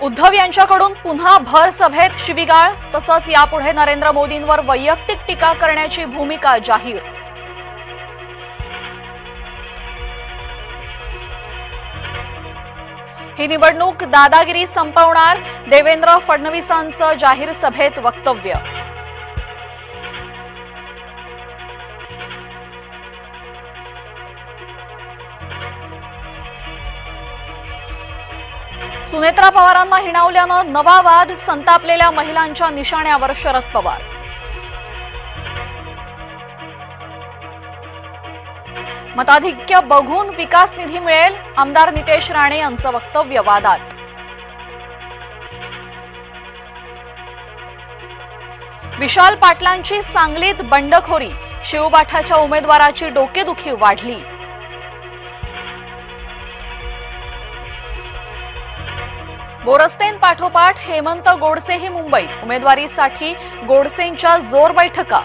उद्धव यांच्याकडून पुन्हा भर सभेत शिवीगाळ, तसंच यापुढे नरेंद्र मोदींवर वैयक्तिक टीका करण्याची भूमिका जाहीर। ही निवडणूक दादागिरी संपवणार, देवेंद्र फडणवीसांचं जाहीर सभेत वक्तव्य। सुनेत्रा पवारांना हिणावल्यानं नवा वाद, संतापलेल्या महिलांच्या निशाण्यावर शरद पवार। मताधिक्य बघून विकास निधी मिळेल, आमदार नितेश राणे यांचं वक्तव्य वादात। विशाल पाटलांची सांगलीत बंडखोरी, शिवबाठाच्या उमेदवाराची डोकेदुखी वाढली। बोरस्तेन पाठोपाठ हेमंत गोडसेही मुंबईत, उमेदवारीसाठी गोडसेंच्या जोर बैठका।